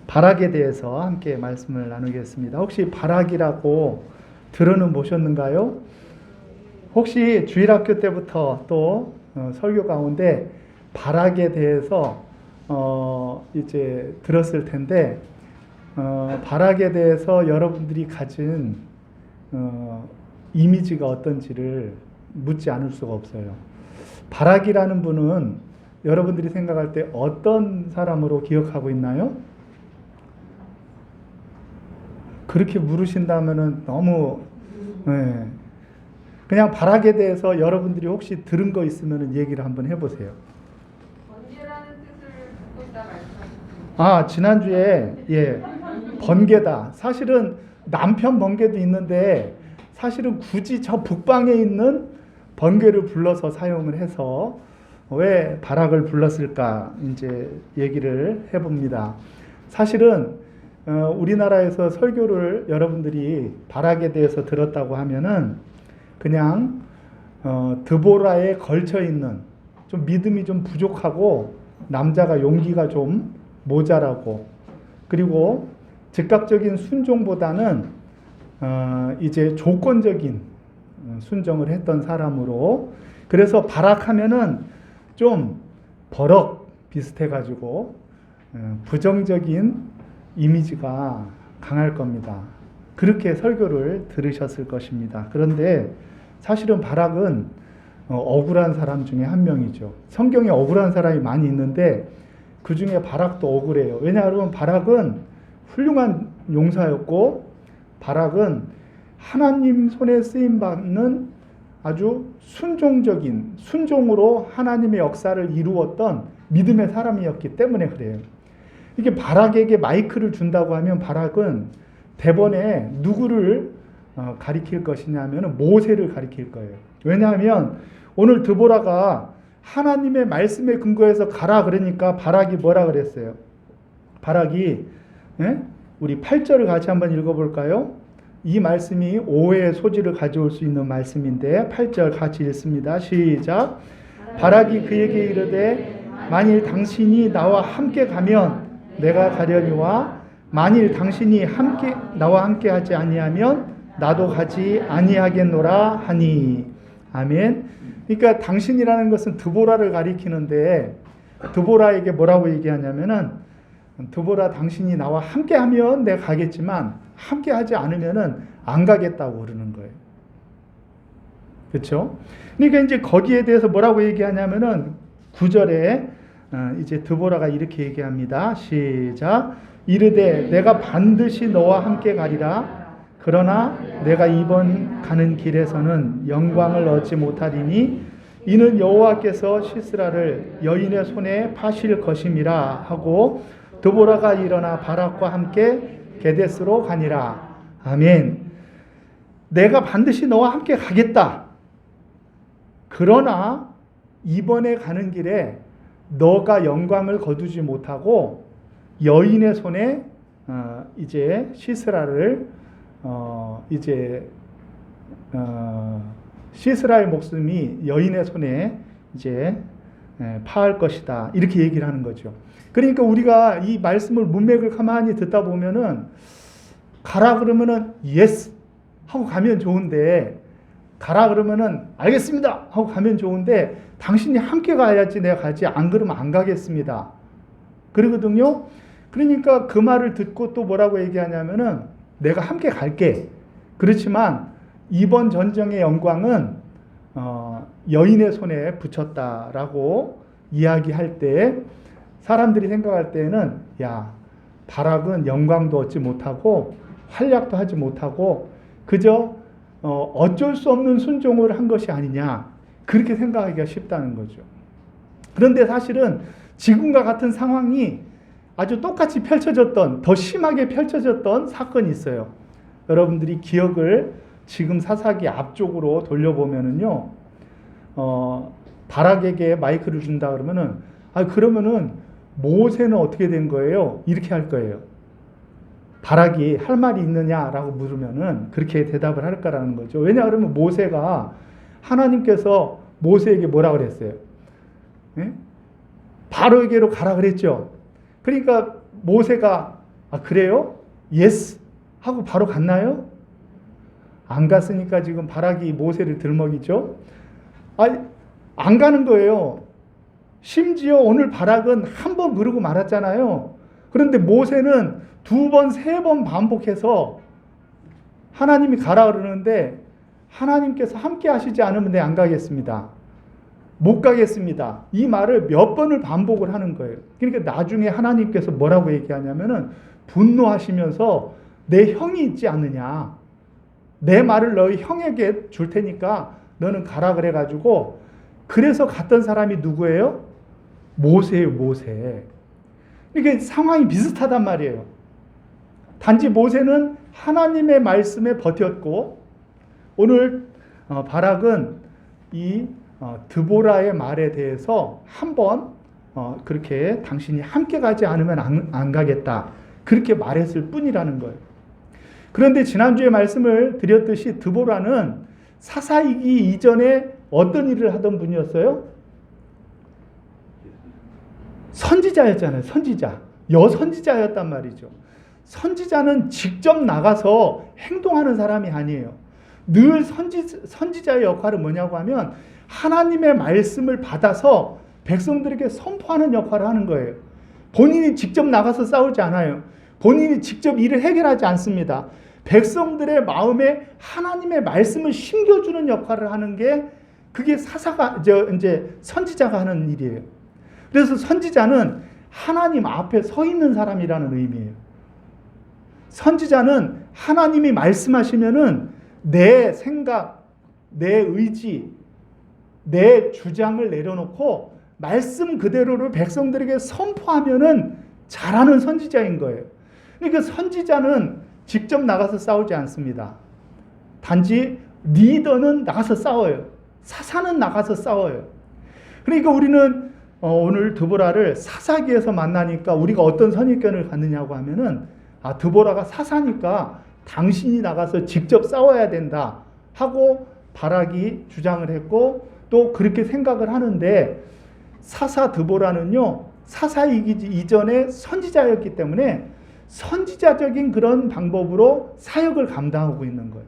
발악에 대해서 함께 말씀을 나누겠습니다. 혹시 발악이라고 들어는 보셨는가요? 혹시 주일학교 때부터 또 설교 가운데 발악에 대해서 이제 들었을 텐데 발악에 대해서 여러분들이 가진 이미지가 어떤지를 묻지 않을 수가 없어요. 발악이라는 분은 여러분들이 생각할 때 어떤 사람으로 기억하고 있나요? 그렇게 물으신다면은 너무 그냥 발악에 대해서 여러분들이 혹시 들은 거 있으면 얘기를 한번 해보세요. 번개라는 뜻을 갖고 있다 말씀하셨죠. 지난주에 번개다. 사실은 남편 번개도 있는데 사실은 굳이 저 북방에 있는 번개를 불러서 사용을 해서 왜 발악을 불렀을까 이제 얘기를 해봅니다. 사실은 우리나라에서 설교를 여러분들이 발악에 대해서 들었다고 하면은 그냥 드보라에 걸쳐 있는 좀 믿음이 좀 부족하고 남자가 용기가 좀 모자라고 그리고 즉각적인 순종보다는 이제 조건적인 순종을 했던 사람으로 그래서 발악하면은 좀 버럭 비슷해가지고 부정적인 이미지가 강할 겁니다. 그렇게 설교를 들으셨을 것입니다. 그런데 사실은 발악은 억울한 사람 중에 한 명이죠. 성경에 억울한 사람이 많이 있는데 그 중에 발악도 억울해요. 왜냐하면 발악은 훌륭한 용사였고 발악은 하나님 손에 쓰임받는 아주 순종으로 하나님의 역사를 이루었던 믿음의 사람이었기 때문에 그래요. 이게 발악에게 마이크를 준다고 하면 발악은 대번에 누구를 가리킬 것이냐면 모세를 가리킬 거예요. 왜냐하면 오늘 드보라가 하나님의 말씀에 근거해서 가라 그러니까 발악이 뭐라 그랬어요? 발악이 우리 8절을 같이 한번 읽어볼까요? 이 말씀이 오해의 소지를 가져올 수 있는 말씀인데 8절 같이 읽습니다. 시작. 발악이 그에게 이르되 만일 당신이 나와 함께 가면 내가 가려니와 만일 당신이 나와 함께 하지 아니하면 나도 가지 아니하겠노라 하니. 아멘. 그러니까 당신이라는 것은 드보라를 가리키는데 드보라에게 뭐라고 얘기하냐면은 드보라 당신이 나와 함께 하면 내가 가겠지만 함께 하지 않으면은 안 가겠다고 그러는 거예요. 그렇죠? 그러니까 이제 거기에 대해서 뭐라고 얘기하냐면은 9절에 이제 드보라가 이렇게 얘기합니다. 시작. 이르되 내가 반드시 너와 함께 가리라. 그러나 내가 이번 가는 길에서는 영광을 얻지 못하리니 이는 여호와께서 시스라를 여인의 손에 파실 것임이라 하고 드보라가 일어나 바락과 함께 게데스로 가니라. 아멘. 내가 반드시 너와 함께 가겠다. 그러나 이번에 가는 길에 너가 영광을 거두지 못하고 여인의 손에 이제 시스라를 시스라의 목숨이 여인의 손에 이제 파할 것이다. 이렇게 얘기를 하는 거죠. 그러니까 우리가 이 말씀을 문맥을 가만히 듣다 보면은 가라 그러면은 예스 하고 가면 좋은데 가라 그러면은 알겠습니다 하고 가면 좋은데 당신이 함께 가야지 내가 가지 안 그러면 안 가겠습니다. 그러거든요. 그러니까 그 말을 듣고 또 뭐라고 얘기하냐면은 내가 함께 갈게. 그렇지만 이번 전쟁의 영광은 여인의 손에 붙였다라고 이야기할 때 사람들이 생각할 때는 야 바락은 영광도 얻지 못하고 활약도 하지 못하고 그저 어쩔 수 없는 순종을 한 것이 아니냐 그렇게 생각하기가 쉽다는 거죠. 그런데 사실은 지금과 같은 상황이 아주 똑같이 펼쳐졌던 더 심하게 펼쳐졌던 사건이 있어요. 여러분들이 기억을 지금 사사기 앞쪽으로 돌려보면은요 바락에게 마이크를 준다 그러면은 그러면은 모세는 어떻게 된 거예요? 이렇게 할 거예요. 바락이 할 말이 있느냐라고 물으면은 그렇게 대답을 할 거라는 거죠. 왜냐 그러면 모세가 하나님께서 모세에게 뭐라 그랬어요? 바로에게로 가라 그랬죠. 그러니까 모세가 그래요? 예스 하고 바로 갔나요? 안 갔으니까 지금 바락이 모세를 들먹이죠. 안 가는 거예요. 심지어 오늘 바락은 한 번 그러고 말았잖아요. 그런데 모세는 2번, 3번 반복해서 하나님이 가라 그러는데 하나님께서 함께 하시지 않으면 내 안 가겠습니다. 못 가겠습니다. 이 말을 몇 번을 반복을 하는 거예요. 그러니까 나중에 하나님께서 뭐라고 얘기하냐면은 분노하시면서 내 형이 있지 않느냐. 내 말을 너희 형에게 줄 테니까 너는 가라 그래가지고 그래서 갔던 사람이 누구예요? 모세예요, 모세. 이게 상황이 비슷하단 말이에요. 단지 모세는 하나님의 말씀에 버텼고 오늘 바락은 이 드보라의 말에 대해서 한번 그렇게 당신이 함께 가지 않으면 안 가겠다 그렇게 말했을 뿐이라는 거예요. 그런데 지난주에 말씀을 드렸듯이 드보라는 사사이기 이전에 어떤 일을 하던 분이었어요? 선지자였잖아요. 선지자. 여선지자였단 말이죠. 선지자는 직접 나가서 행동하는 사람이 아니에요. 늘 선지자의 역할은 뭐냐고 하면 하나님의 말씀을 받아서 백성들에게 선포하는 역할을 하는 거예요. 본인이 직접 나가서 싸우지 않아요. 본인이 직접 일을 해결하지 않습니다. 백성들의 마음에 하나님의 말씀을 심겨주는 역할을 하는 게 그게 이제 선지자가 하는 일이에요. 그래서 선지자는 하나님 앞에 서 있는 사람이라는 의미예요. 선지자는 하나님이 말씀하시면은 내 생각, 내 의지, 내 주장을 내려놓고 말씀 그대로를 백성들에게 선포하면은 잘하는 선지자인 거예요. 그러니까 선지자는 직접 나가서 싸우지 않습니다. 단지 리더는 나가서 싸워요. 사사는 나가서 싸워요. 그러니까 우리는 오늘 드보라를 사사기에서 만나니까 우리가 어떤 선입견을 갖느냐고 하면은 드보라가 사사니까 당신이 나가서 직접 싸워야 된다 하고 바락이 주장을 했고 또 그렇게 생각을 하는데 사사 드보라는요 사사이기 이전에 선지자였기 때문에 선지자적인 그런 방법으로 사역을 감당하고 있는 거예요.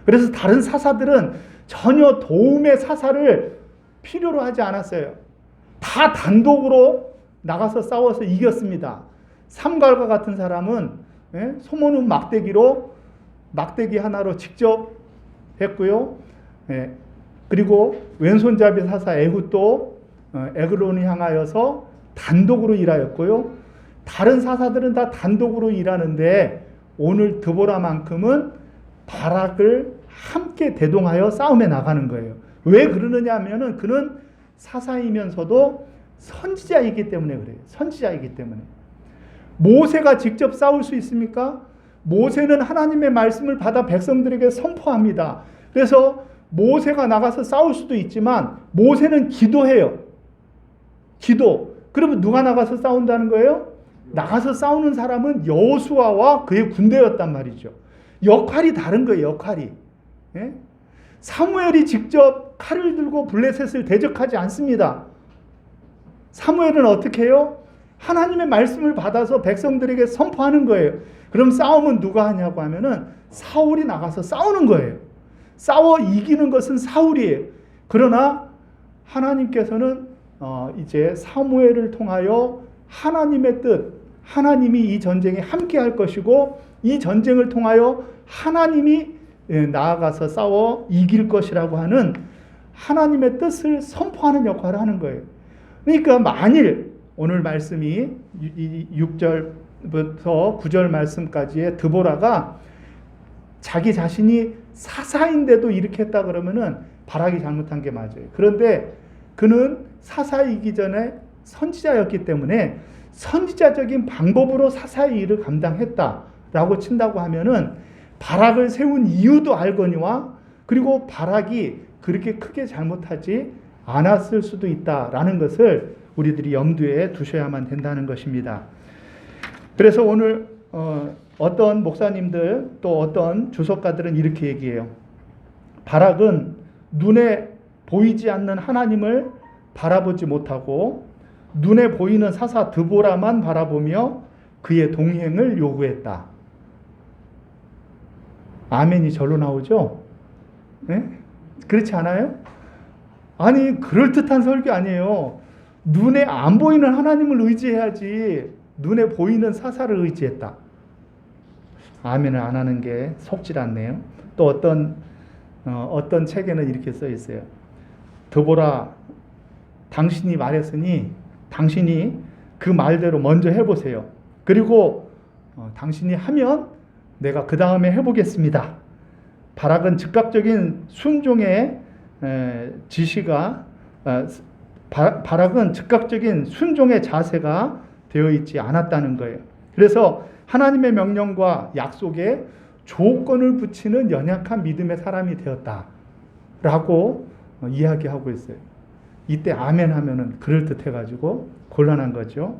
그래서 다른 사사들은 전혀 도움의 사사를 필요로 하지 않았어요. 다 단독으로 나가서 싸워서 이겼습니다. 삼갈과 같은 사람은 소모는 막대기 하나로 직접 했고요. 그리고 왼손잡이 사사 에굿도 에그론을 향하여서 단독으로 일하였고요. 다른 사사들은 다 단독으로 일하는데 오늘 드보라만큼은 바락을 함께 대동하여 싸움에 나가는 거예요. 왜 그러느냐 하면은 그는 사사이면서도 선지자이기 때문에 그래요. 선지자이기 때문에. 모세가 직접 싸울 수 있습니까? 모세는 하나님의 말씀을 받아 백성들에게 선포합니다. 그래서 모세가 나가서 싸울 수도 있지만 모세는 기도해요. 기도. 그러면 누가 나가서 싸운다는 거예요? 나가서 싸우는 사람은 여호수아와 그의 군대였단 말이죠. 역할이 다른 거예요. 역할이. 사무엘이 직접 칼을 들고 블레셋을 대적하지 않습니다. 사무엘은 어떻게 해요? 하나님의 말씀을 받아서 백성들에게 선포하는 거예요. 그럼 싸움은 누가 하냐고 하면은 사울이 나가서 싸우는 거예요. 싸워 이기는 것은 사울이에요. 그러나 하나님께서는 이제 사무엘을 통하여 하나님의 뜻, 하나님이 이 전쟁에 함께 할 것이고 이 전쟁을 통하여 하나님이 나아가서 싸워 이길 것이라고 하는 하나님의 뜻을 선포하는 역할을 하는 거예요. 그러니까 만일 오늘 말씀이 6절부터 9절 말씀까지의 드보라가 자기 자신이 사사인데도 이렇게 했다 그러면은 바락이 잘못한 게 맞아요. 그런데 그는 사사이기 전에 선지자였기 때문에 선지자적인 방법으로 사사의 일을 감당했다라고 친다고 하면은 바락을 세운 이유도 알거니와 그리고 바락이 그렇게 크게 잘못하지 않았을 수도 있다라는 것을 우리들이 염두에 두셔야만 된다는 것입니다. 그래서 오늘 어떤 목사님들 또 어떤 주석가들은 이렇게 얘기해요. 바락은 눈에 보이지 않는 하나님을 바라보지 못하고 눈에 보이는 사사 드보라만 바라보며 그의 동행을 요구했다. 아멘이 절로 나오죠? 네? 그렇지 않아요? 아니, 그럴듯한 설교 아니에요. 눈에 안 보이는 하나님을 의지해야지 눈에 보이는 사사를 의지했다. 아멘을 안 하는 게 속질 않네요. 또 어떤 책에는 이렇게 써 있어요. 드보라, 당신이 말했으니 당신이 그 말대로 먼저 해보세요. 그리고 당신이 하면 내가 그 다음에 해보겠습니다. 바락은 즉각적인 순종의 지시가 바락은 즉각적인 순종의 자세가 되어 있지 않았다는 거예요. 그래서 하나님의 명령과 약속에 조건을 붙이는 연약한 믿음의 사람이 되었다라고 이야기하고 있어요. 이때 아멘 하면은 그럴듯해가지고 곤란한 거죠.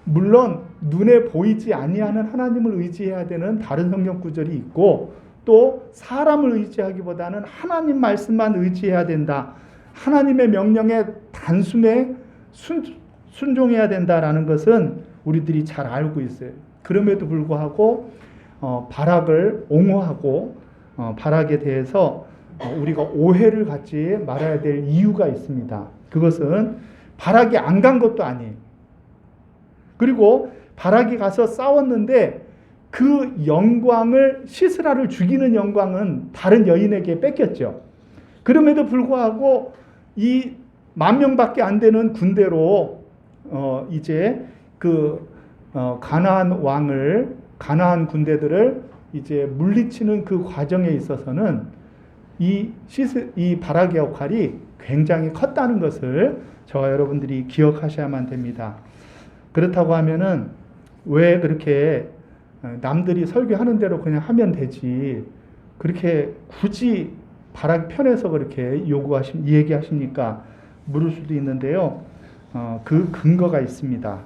물론 눈에 보이지 아니하는 하나님을 의지해야 되는 다른 성경 구절이 있고 또 사람을 의지하기보다는 하나님 말씀만 의지해야 된다. 하나님의 명령에 단숨에 순종해야 된다라는 것은 우리들이 잘 알고 있어요. 그럼에도 불구하고 바락을 옹호하고 바락에 대해서 우리가 오해를 갖지 말아야 될 이유가 있습니다. 그것은 바락이 안 간 것도 아니에요. 그리고 바락이 가서 싸웠는데 그 영광을 시스라를 죽이는 영광은 다른 여인에게 뺏겼죠. 그럼에도 불구하고 이 10,000명밖에 안 되는 군대로 이제 가나안 가나안 군대들을 이제 물리치는 그 과정에 있어서는 이 바락의 역할이 굉장히 컸다는 것을 저와 여러분들이 기억하셔야만 됩니다. 그렇다고 하면은 왜 그렇게 남들이 설교하는 대로 그냥 하면 되지 그렇게 굳이 바락 편에서 그렇게 얘기하십니까? 물을 수도 있는데요. 그 근거가 있습니다.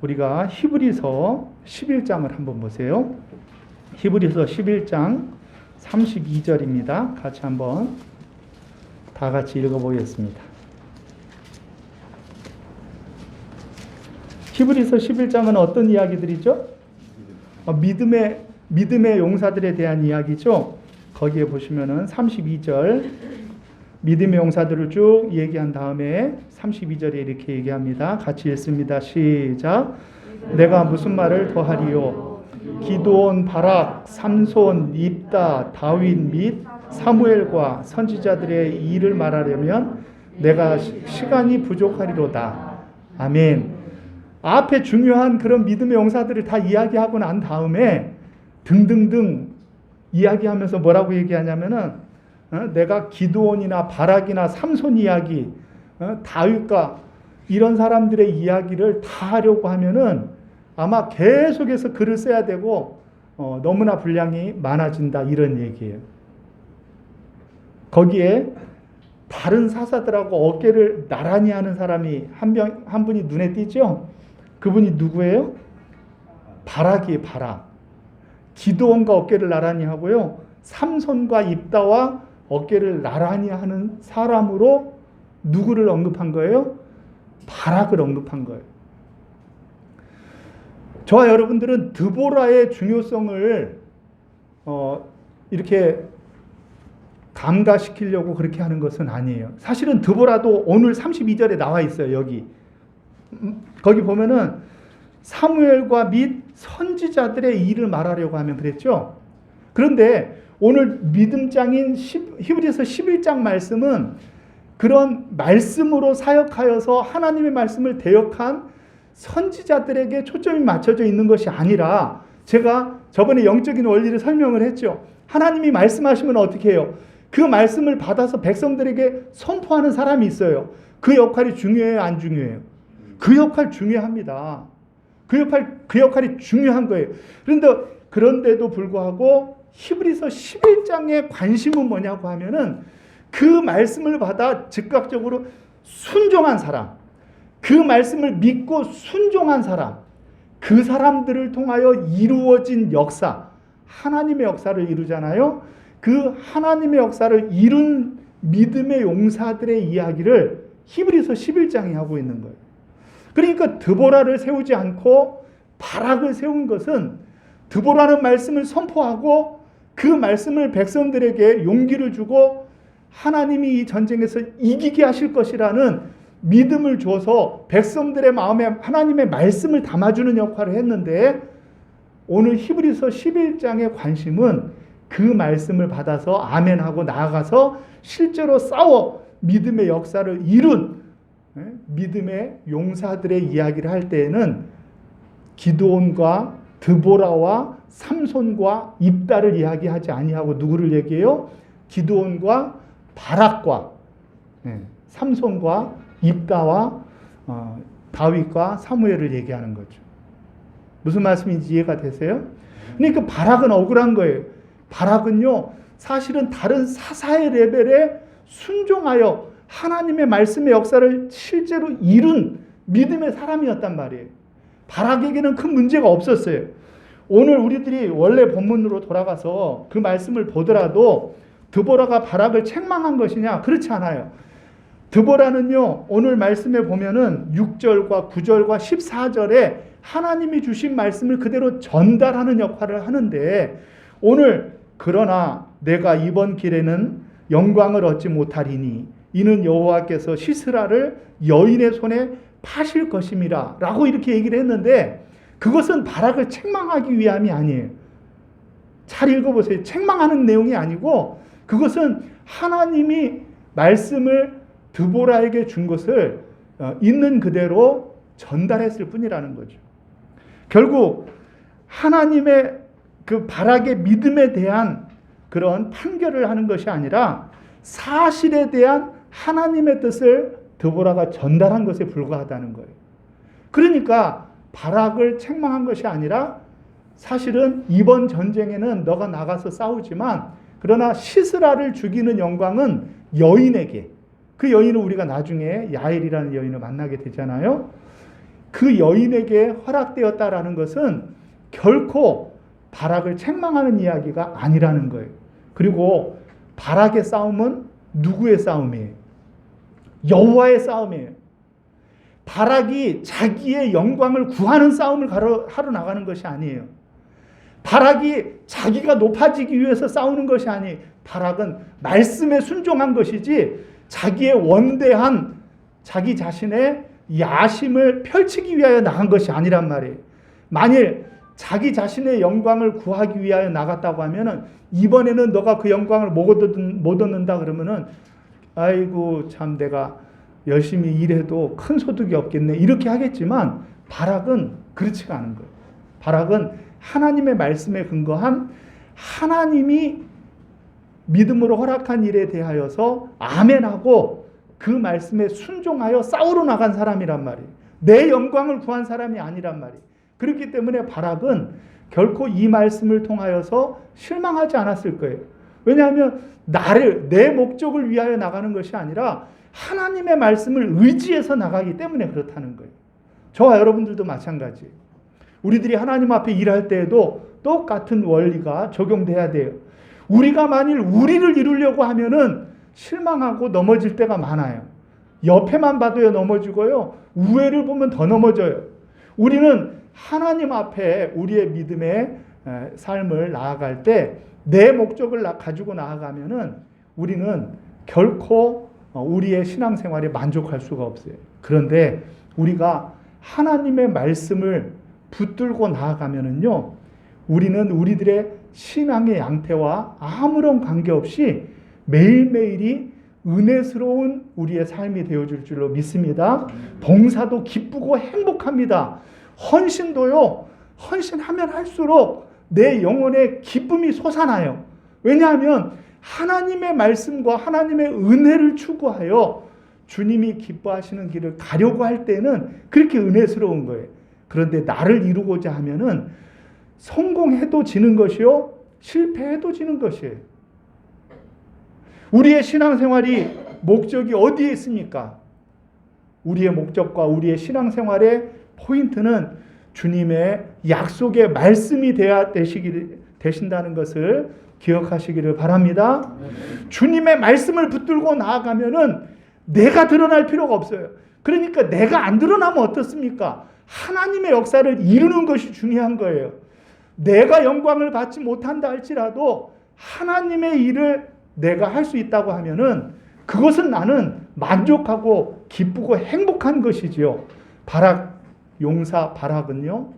우리가 히브리서 11장을 한번 보세요. 히브리서 11장 32절입니다. 같이 한번 다 같이 읽어보겠습니다. 히브리서 11장은 어떤 이야기들이죠? 믿음의 용사들에 대한 이야기죠. 거기에 보시면은 32절 믿음의 용사들을 쭉 얘기한 다음에 32절에 이렇게 얘기합니다. 같이 읽습니다. 시작. 내가 무슨 말을 더하리요? 기드온, 바락, 삼손, 입다, 다윗 및 사무엘과 선지자들의 일을 말하려면 내가 시간이 부족하리로다. 아멘. 앞에 중요한 그런 믿음의 용사들을 다 이야기하고 난 다음에 등등등 이야기하면서 뭐라고 얘기하냐면은 내가 기드온이나 바락이나 삼손 이야기, 다윗과 이런 사람들의 이야기를 다 하려고 하면은 아마 계속해서 글을 써야 되고 너무나 분량이 많아진다 이런 얘기예요. 거기에 다른 사사들하고 어깨를 나란히 하는 사람이 한 분이 눈에 띄죠? 그분이 누구예요? 바락이에요. 바락. 기드온과 어깨를 나란히 하고요. 삼손과 입다와 어깨를 나란히 하는 사람으로 누구를 언급한 거예요? 바락을 언급한 거예요. 저와 여러분들은 드보라의 중요성을 이렇게 감가시키려고 그렇게 하는 것은 아니에요. 사실은 드보라도 오늘 32절에 나와 있어요. 여기. 거기 보면은 사무엘과 및 선지자들의 일을 말하려고 하면 그랬죠. 그런데 오늘 믿음장인 히브리서 11장 말씀은 그런 말씀으로 사역하여서 하나님의 말씀을 대역한 선지자들에게 초점이 맞춰져 있는 것이 아니라 제가 저번에 영적인 원리를 설명을 했죠. 하나님이 말씀하시면 어떻게 해요? 그 말씀을 받아서 백성들에게 선포하는 사람이 있어요. 그 역할이 중요해요? 안 중요해요? 그 역할 중요합니다. 그 역할이 중요한 거예요. 그런데도 불구하고 히브리서 11장의 관심은 뭐냐고 하면은 그 말씀을 받아 즉각적으로 순종한 사람, 그 말씀을 믿고 순종한 사람, 그 사람들을 통하여 이루어진 역사, 하나님의 역사를 이루잖아요. 그 하나님의 역사를 이룬 믿음의 용사들의 이야기를 히브리서 11장이 하고 있는 거예요. 그러니까 드보라를 세우지 않고 바락을 세운 것은 드보라는 말씀을 선포하고 그 말씀을 백성들에게 용기를 주고 하나님이 이 전쟁에서 이기게 하실 것이라는 믿음을 줘서 백성들의 마음에 하나님의 말씀을 담아주는 역할을 했는데, 오늘 히브리서 11장의 관심은 그 말씀을 받아서 아멘하고 나아가서 실제로 싸워 믿음의 역사를 이룬 믿음의 용사들의 이야기를 할 때에는 기드온과 드보라와 삼손과 입다를 이야기하지 아니하고 누구를 얘기해요? 기드온과 바락과 삼손과 입다와 다윗과 사무엘을 얘기하는 거죠. 무슨 말씀인지 이해가 되세요? 그러니까 바락은 억울한 거예요. 바락은요, 사실은 다른 사사의 레벨에 순종하여 하나님의 말씀의 역사를 실제로 이룬 믿음의 사람이었단 말이에요. 바락에게는 큰 문제가 없었어요. 오늘 우리들이 원래 본문으로 돌아가서 그 말씀을 보더라도 드보라가 바락을 책망한 것이냐? 그렇지 않아요. 드보라는요, 오늘 말씀에 보면은 6절과 9절과 14절에 하나님이 주신 말씀을 그대로 전달하는 역할을 하는데, 오늘 그러나 내가 이번 길에는 영광을 얻지 못하리니 이는 여호와께서 시스라를 여인의 손에 파실 것임이라 라고 이렇게 얘기를 했는데, 그것은 바락을 책망하기 위함이 아니에요. 잘 읽어보세요. 책망하는 내용이 아니고 그것은 하나님이 말씀을 드보라에게 준 것을 있는 그대로 전달했을 뿐이라는 거죠. 결국 하나님의 그 바락의 믿음에 대한 그런 판결을 하는 것이 아니라 사실에 대한 하나님의 뜻을 드보라가 전달한 것에 불과하다는 거예요. 그러니까 바락을 책망한 것이 아니라 사실은 이번 전쟁에는 너가 나가서 싸우지만 그러나 시스라를 죽이는 영광은 여인에게, 그 여인은 우리가 나중에 야엘이라는 여인을 만나게 되잖아요. 그 여인에게 허락되었다라는 것은 결코 바락을 책망하는 이야기가 아니라는 거예요. 그리고 바락의 싸움은 누구의 싸움이에요? 여호와의 싸움이에요. 바락이 자기의 영광을 구하는 싸움을 하러 나가는 것이 아니에요. 바락이 자기가 높아지기 위해서 싸우는 것이 아니에요. 바락은 말씀에 순종한 것이지 자기의 원대한 자기 자신의 야심을 펼치기 위하여 나간 것이 아니란 말이에요. 만일 자기 자신의 영광을 구하기 위하여 나갔다고 하면은 이번에는 너가 그 영광을 못 얻는다 그러면은 아이고 참 내가 열심히 일해도 큰 소득이 없겠네 이렇게 하겠지만, 바락은 그렇지가 않은 거예요. 바락은 하나님의 말씀에 근거한 하나님이 믿음으로 허락한 일에 대하여서 아멘하고 그 말씀에 순종하여 싸우러 나간 사람이란 말이에요. 내 영광을 구한 사람이 아니란 말이에요. 그렇기 때문에 바락은 결코 이 말씀을 통하여서 실망하지 않았을 거예요. 왜냐하면 내 목적을 위하여 나가는 것이 아니라 하나님의 말씀을 의지해서 나가기 때문에 그렇다는 거예요. 저와 여러분들도 마찬가지예요. 우리들이 하나님 앞에 일할 때에도 똑같은 원리가 적용돼야 돼요. 우리가 만일 우리를 이루려고 하면은 실망하고 넘어질 때가 많아요. 옆에만 봐도요 넘어지고요. 우회를 보면 더 넘어져요. 우리는 하나님 앞에 우리의 믿음의 삶을 나아갈 때 내 목적을 가지고 나아가면은 우리는 결코 우리의 신앙생활에 만족할 수가 없어요. 그런데 우리가 하나님의 말씀을 붙들고 나아가면은요, 우리는 우리들의 신앙의 양태와 아무런 관계없이 매일매일이 은혜스러운 우리의 삶이 되어줄 줄로 믿습니다. 봉사도 기쁘고 행복합니다. 헌신도요, 헌신하면 할수록 내 영혼에 기쁨이 솟아나요. 왜냐하면 하나님의 말씀과 하나님의 은혜를 추구하여 주님이 기뻐하시는 길을 가려고 할 때는 그렇게 은혜스러운 거예요. 그런데 나를 이루고자 하면은 성공해도 지는 것이요, 실패해도 지는 것이에요. 우리의 신앙생활이 목적이 어디에 있습니까? 우리의 목적과 우리의 신앙생활의 포인트는 주님의 약속의 말씀이 되신다는 것을 기억하시기를 바랍니다. 주님의 말씀을 붙들고 나아가면은 내가 드러날 필요가 없어요. 그러니까 내가 안 드러나면 어떻습니까? 하나님의 역사를 이루는 것이 중요한 거예요. 내가 영광을 받지 못한다 할지라도 하나님의 일을 내가 할 수 있다고 하면은 그것은 나는 만족하고 기쁘고 행복한 것이지요. 용사 바락은요,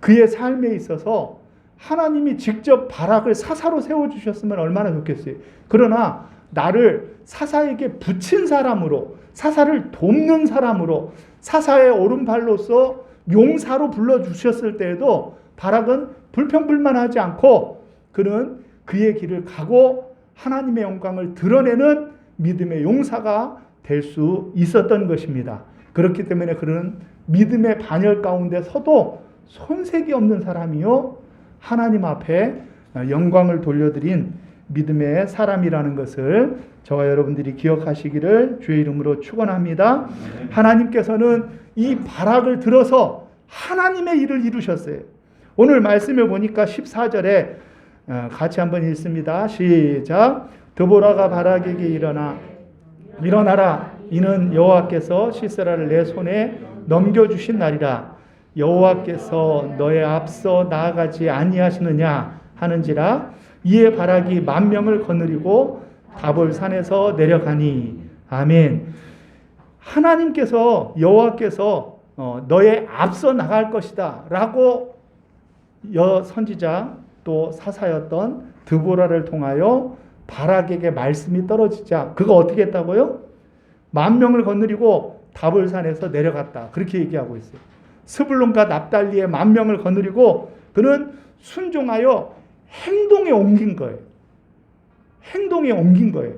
그의 삶에 있어서 하나님이 직접 바락을 사사로 세워주셨으면 얼마나 좋겠어요. 그러나 나를 사사에게 붙인 사람으로, 사사를 돕는 사람으로, 사사의 오른팔로서 용사로 불러주셨을 때에도 바락은 불평불만하지 않고 그는 그의 길을 가고 하나님의 영광을 드러내는 믿음의 용사가 될 수 있었던 것입니다. 그렇기 때문에 그는 믿음의 반열 가운데 서도 손색이 없는 사람이요, 하나님 앞에 영광을 돌려드린 믿음의 사람이라는 것을 저와 여러분들이 기억하시기를 주의 이름으로 축원합니다. 하나님께서는 이 바락을 들어서 하나님의 일을 이루셨어요. 오늘 말씀에 보니까 14절에 같이 한번 읽습니다. 시작. 드보라가 바락에게 일어나라. 이는 여호와께서 시스라를 내 손에 넘겨주신 날이라. 여호와께서 너의 앞서 나아가지 아니하시느냐 하는지라. 이에 바락이 만명을 거느리고 다볼산에서 내려가니. 아멘. 하나님께서, 여호와께서 너의 앞서 나갈 것이다 라고 선지자 또 사사였던 드보라를 통하여 바락에게 말씀이 떨어지자 그가 어떻게 했다고요? 만명을 거느리고 다볼산에서 내려갔다. 그렇게 얘기하고 있어요. 스불론과 납달리의 만명을 거느리고 그는 순종하여 행동에 옮긴 거예요. 행동에 옮긴 거예요.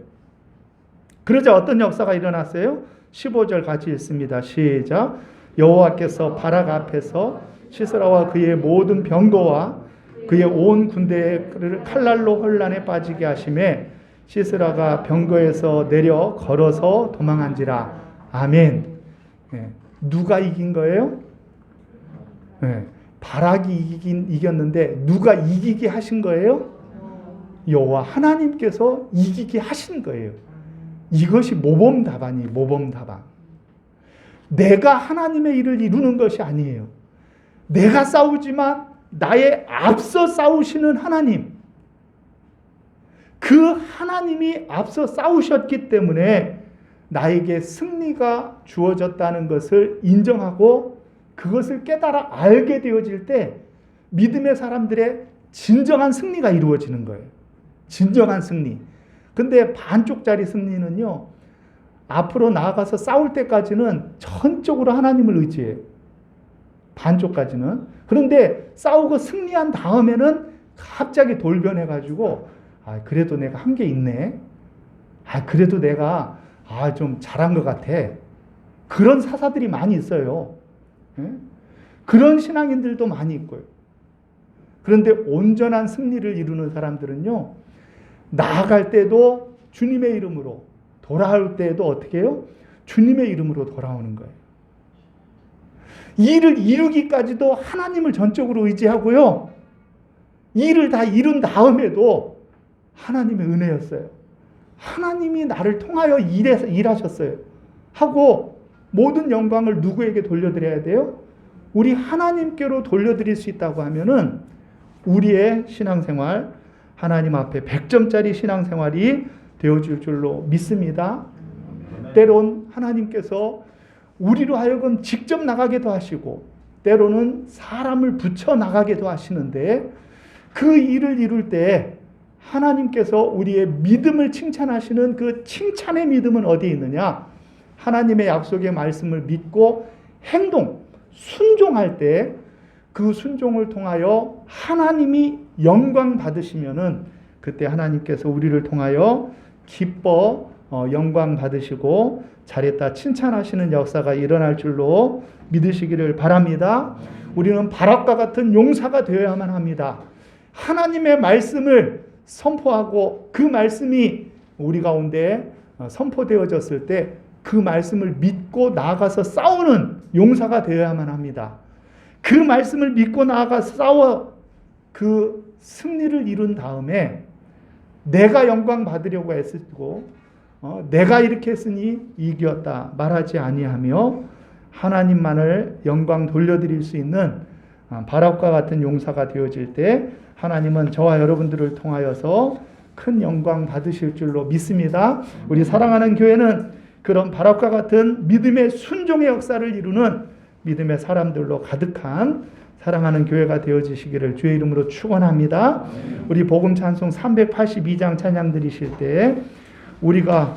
그러자 어떤 역사가 일어났어요? 15절 같이 읽습니다. 시작. 여호와께서 바락 앞에서 시스라와 그의 모든 병거와 그의 온 군대를 칼날로 혼란에 빠지게 하심에 시스라가 병거에서 내려 걸어서 도망한지라. 아멘. 네. 누가 이긴 거예요? 네. 바락이 이겼는데 누가 이기게 하신 거예요? 여호와 하나님께서 이기게 하신 거예요. 이것이 모범답안이에요. 모범답안. 내가 하나님의 일을 이루는 것이 아니에요. 내가 싸우지만 나의 앞서 싸우시는 하나님, 그 하나님이 앞서 싸우셨기 때문에 나에게 승리가 주어졌다는 것을 인정하고 그것을 깨달아 알게 되어질 때 믿음의 사람들의 진정한 승리가 이루어지는 거예요. 진정한 승리. 근데 반쪽짜리 승리는요, 앞으로 나아가서 싸울 때까지는 전적으로 하나님을 의지해요. 반쪽까지는. 그런데 싸우고 승리한 다음에는 갑자기 돌변해가지고, 그래도 내가 한 게 있네. 그래도 내가 좀 잘한 것 같아. 그런 사사들이 많이 있어요. 그런 신앙인들도 많이 있고요. 그런데 온전한 승리를 이루는 사람들은요, 나아갈 때도 주님의 이름으로, 돌아올 때도 어떻게 해요? 주님의 이름으로 돌아오는 거예요. 이 일을 이루기까지도 하나님을 전적으로 의지하고요, 이 일을 다 이룬 다음에도 하나님의 은혜였어요. 하나님이 나를 통하여 일하셨어요. 하고 모든 영광을 누구에게 돌려드려야 돼요? 우리 하나님께로 돌려드릴 수 있다고 하면은 우리의 신앙생활, 하나님 앞에 100점짜리 신앙생활이 되어질 줄로 믿습니다. 때론 하나님께서 우리로 하여금 직접 나가게도 하시고 때로는 사람을 붙여 나가게도 하시는데 그 일을 이룰 때 하나님께서 우리의 믿음을 칭찬하시는 그 칭찬의 믿음은 어디에 있느냐? 하나님의 약속의 말씀을 믿고 순종할 때 그 순종을 통하여 하나님이 영광 받으시면은 그때 하나님께서 우리를 통하여 기뻐 영광 받으시고 잘했다 칭찬하시는 역사가 일어날 줄로 믿으시기를 바랍니다. 우리는 바락과 같은 용사가 되어야만 합니다. 하나님의 말씀을 선포하고 그 말씀이 우리 가운데 선포되어졌을 때 그 말씀을 믿고 나아가서 싸우는 용사가 되어야만 합니다. 그 말씀을 믿고 나아가서 싸워 그 승리를 이룬 다음에 내가 영광 받으려고 애쓰고 내가 이렇게 했으니 이기었다 말하지 아니하며 하나님만을 영광 돌려드릴 수 있는 바락과 같은 용사가 되어질 때 하나님은 저와 여러분들을 통하여서 큰 영광 받으실 줄로 믿습니다. 우리 사랑하는 교회는 그런 바락과 같은 믿음의 순종의 역사를 이루는 믿음의 사람들로 가득한 사랑하는 교회가 되어지시기를 주의 이름으로 축원합니다. 우리 복음 찬송 382장 찬양 드리실 때 우리가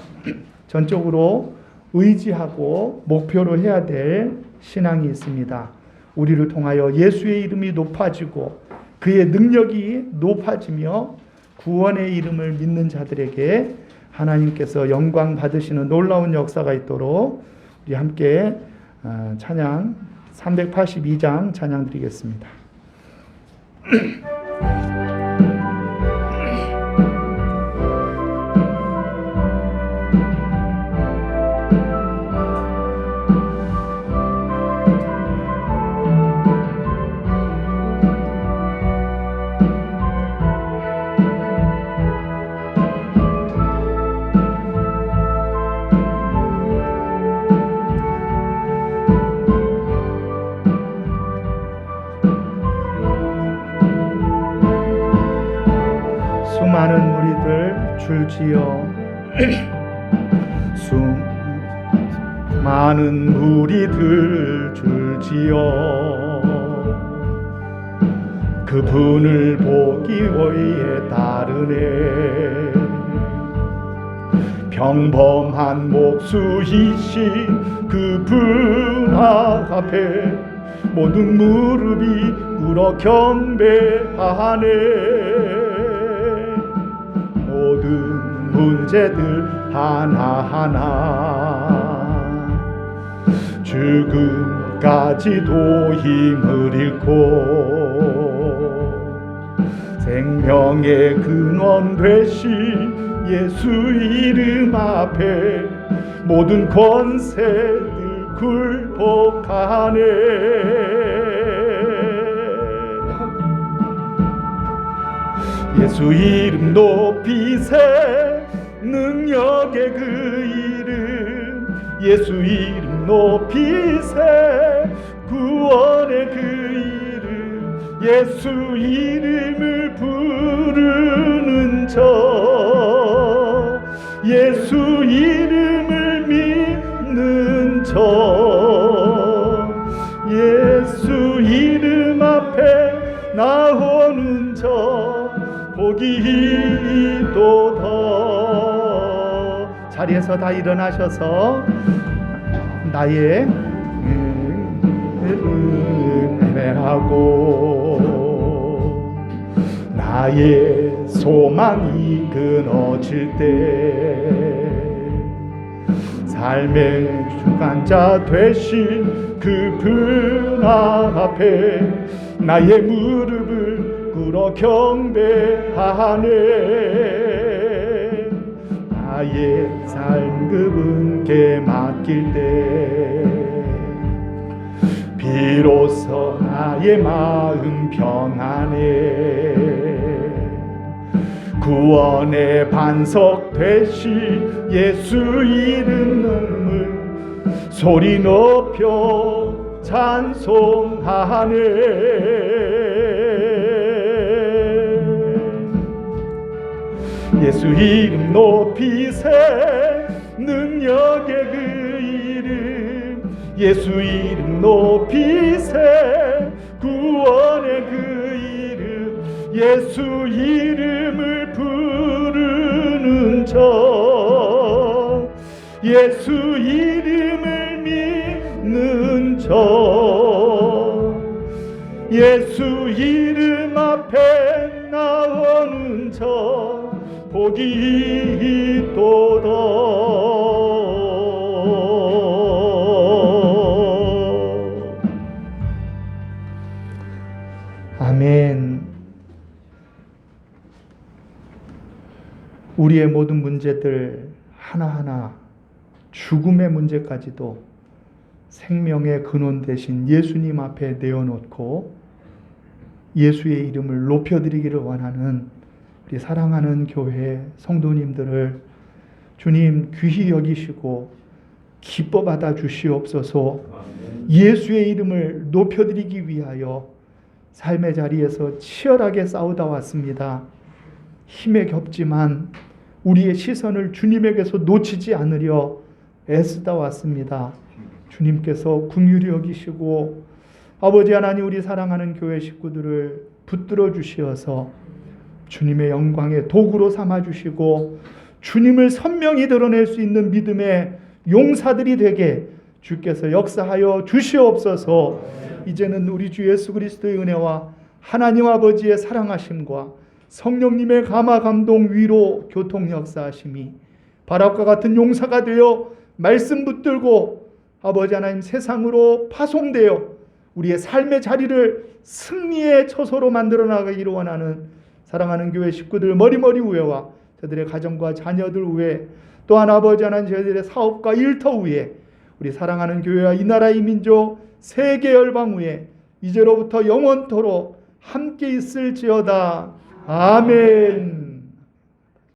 전적으로 의지하고 목표로 해야 될 신앙이 있습니다. 우리를 통하여 예수의 이름이 높아지고 그의 능력이 높아지며 구원의 이름을 믿는 자들에게 하나님께서 영광 받으시는 놀라운 역사가 있도록 우리 함께 찬양 382장 찬양 드리겠습니다. 수많은 무리들 줄지어 수많은 무리들 줄지어 그분을 보기 위해 따르네. 평범한 목수이신 그분 앞에 모든 무릎이 꿇어 경배하네. 모든 문제들 하나하나 죽음까지도 힘을 잃고 생명의 근원 되신 예수 이름 앞에 모든 권세들 굴복하네. 예수 이름 높이세 능력의 그 이름 예수 이름 높이세 구원의 그 이름 예수 이름을 부르는 저 예수 이름을 믿는 저 예수 이름 앞에 나오는 저 복이 있도다. 자리에서 다 일어나셔서 나의 예배하고 나의 소망이 끊어질 때 삶의 주관자 되신 그분 앞에 나의 무릎을 꿇어 경배하네. 나의 삶 그분께 맡길 때 비로소 나의 마음 평안해. 구원의 반석 되신 예수 이름을 소리 높여 찬송하네. 예수 이름 높이세 능력의 그 이름 예수 이름 높이세 구원의 그 이름 예수 이름을 부르는 저 예수 이름을 믿는 저 예수 이름 앞에 나오는 저 복이 있도다. 아멘. 우리의 모든 문제들 하나하나 죽음의 문제까지도 생명의 근원 되신 예수님 앞에 내어놓고 예수의 이름을 높여드리기를 원하는 우리 사랑하는 교회 성도님들을 주님 귀히 여기시고 기뻐 받아 주시옵소서. 예수의 이름을 높여드리기 위하여 삶의 자리에서 치열하게 싸우다 왔습니다. 힘에 겹지만 우리의 시선을 주님에게서 놓치지 않으려 애쓰다 왔습니다. 주님께서 긍휼히 여기시고 아버지 하나님, 우리 사랑하는 교회 식구들을 붙들어 주시어서 주님의 영광의 도구로 삼아 주시고 주님을 선명히 드러낼 수 있는 믿음의 용사들이 되게 주께서 역사하여 주시옵소서. 이제는 우리 주 예수 그리스도의 은혜와 하나님 아버지의 사랑하심과 성령님의 감화 감동 위로 교통 역사하심이 바람과 같은 용사가 되어 말씀 붙들고 아버지 하나님 세상으로 파송되어 우리의 삶의 자리를 승리의 처소로 만들어 나가기를 원하는 사랑하는 교회 식구들 머리머리 위에와 저들의 가정과 자녀들 위에, 또한 아버지 하나님 저희들의 사업과 일터 위에, 우리 사랑하는 교회와 이 나라 이 민족 세계 열방 위에 이제로부터 영원토록 함께 있을지어다. 아멘.